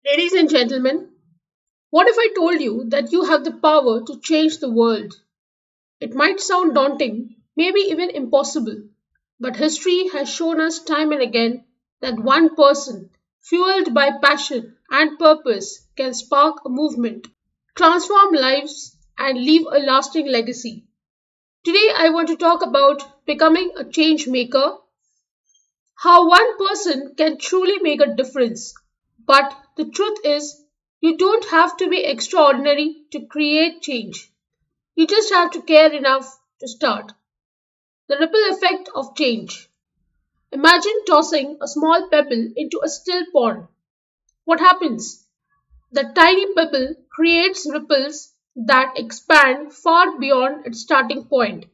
Ladies and gentlemen, what if I told you that you have the power to change the world? It might sound daunting, maybe even impossible, but history has shown us time and again that one person, fueled by passion and purpose, can spark a movement, transform lives, and leave a lasting legacy. Today, I want to talk about becoming a change maker, how one person can truly make a difference. But the truth is, you don't have to be extraordinary to create change. You just have to care enough to start. The ripple effect of change. Imagine tossing a small pebble into a still pond. What happens? The tiny pebble creates ripples that expand far beyond its starting point.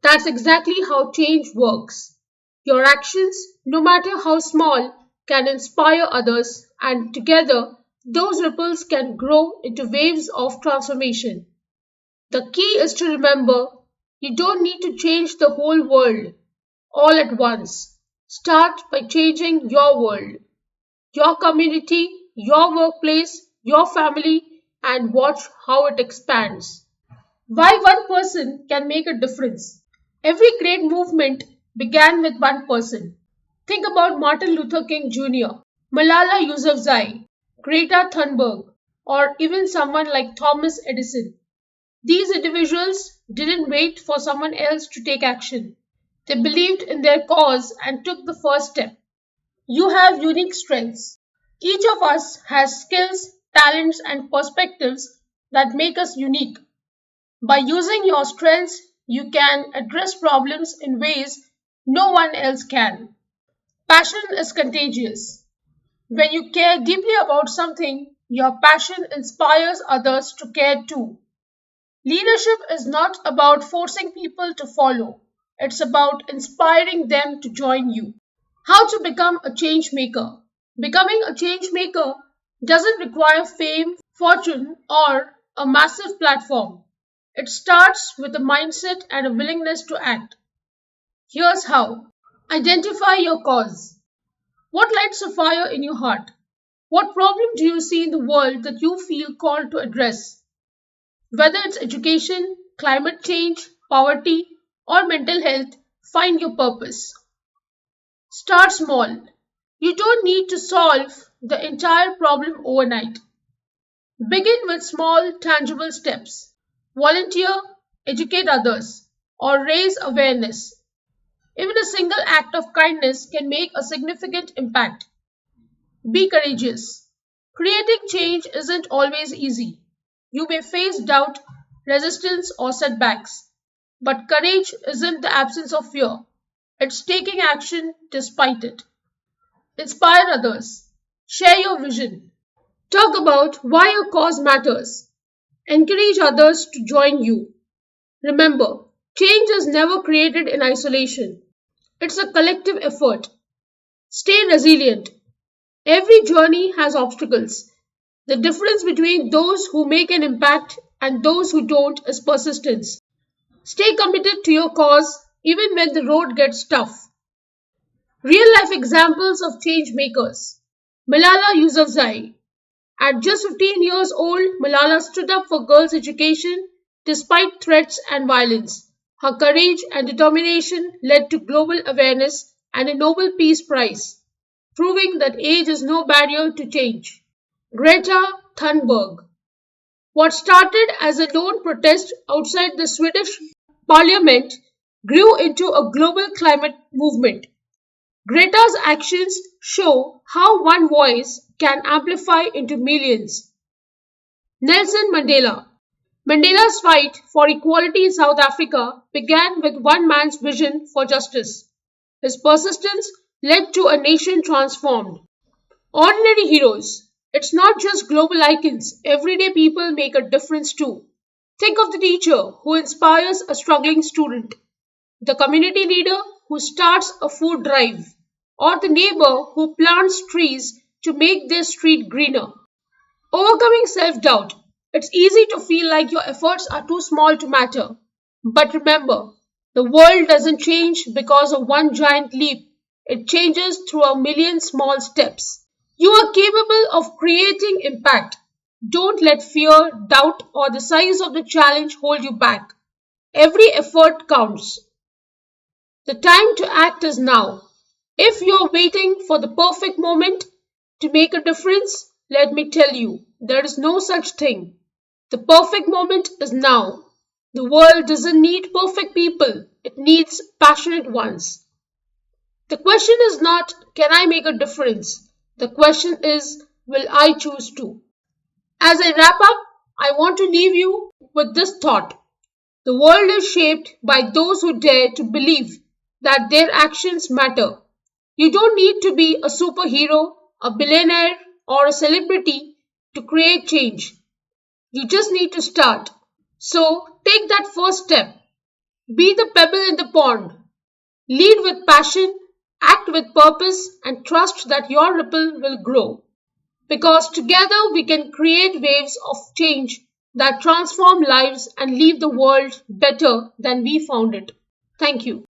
That's exactly how change works. Your actions, no matter how small, can inspire others, and together, those ripples can grow into waves of transformation. The key is to remember you don't need to change the whole world all at once. Start by changing your world, your community, your workplace, your family, and watch how it expands. Why one person can make a difference. Every great movement began with one person. Think about Martin Luther King Jr., Malala Yousafzai, Greta Thunberg, or even someone like Thomas Edison. These individuals didn't wait for someone else to take action. They believed in their cause and took the first step. You have unique strengths. Each of us has skills, talents, and perspectives that make us unique. By using your strengths, you can address problems in ways no one else can. Passion is contagious. When you care deeply about something, your passion inspires others to care too. Leadership is not about forcing people to follow, it's about inspiring them to join you. How to become a change maker? Becoming a change maker doesn't require fame, fortune, or a massive platform. It starts with a mindset and a willingness to act. Here's how. Identify your cause. What lights a fire in your heart? What problem do you see in the world that you feel called to address? Whether it's education, climate change, poverty, or mental health, find your purpose. Start small. You don't need to solve the entire problem overnight. Begin with small, tangible steps. Volunteer, educate others, or raise awareness. Even a single act of kindness can make a significant impact. Be courageous. Creating change isn't always easy. You may face doubt, resistance, or setbacks. But courage isn't the absence of fear, it's taking action despite it. Inspire others. Share your vision. Talk about why your cause matters. Encourage others to join you. Remember, change is never created in isolation. It's a collective effort. Stay resilient. Every journey has obstacles. The difference between those who make an impact and those who don't is persistence. Stay committed to your cause even when the road gets tough. Real life examples of change makers. Malala Yousafzai. At just 15 years old, Malala stood up for girls' education despite threats and violence. Her courage and determination led to global awareness and a Nobel Peace Prize, proving that age is no barrier to change. Greta Thunberg. What started as a lone protest outside the Swedish parliament grew into a global climate movement. Greta's actions show how one voice can amplify into millions. Nelson Mandela. Mandela's fight for equality in South Africa began with one man's vision for justice. His persistence led to a nation transformed. Ordinary heroes. It's not just global icons, everyday people make a difference too. Think of the teacher who inspires a struggling student, the community leader who starts a food drive, or the neighbor who plants trees to make their street greener. Overcoming self doubt. It's easy to feel like your efforts are too small to matter. But remember, the world doesn't change because of one giant leap, it changes through a million small steps. You are capable of creating impact. Don't let fear, doubt, or the size of the challenge hold you back. Every effort counts. The time to act is now. If you're waiting for the perfect moment to make a difference, let me tell you, there is no such thing. The perfect moment is now. The world doesn't need perfect people, it needs passionate ones. The question is not, can I make a difference? The question is, will I choose to? As I wrap up, I want to leave you with this thought. The world is shaped by those who dare to believe that their actions matter. You don't need to be a superhero, a billionaire, or a celebrity to create change. You just need to start. So take that first step. Be the pebble in the pond. Lead with passion, act with purpose, and trust that your ripple will grow. Because together we can create waves of change that transform lives and leave the world better than we found it. Thank you.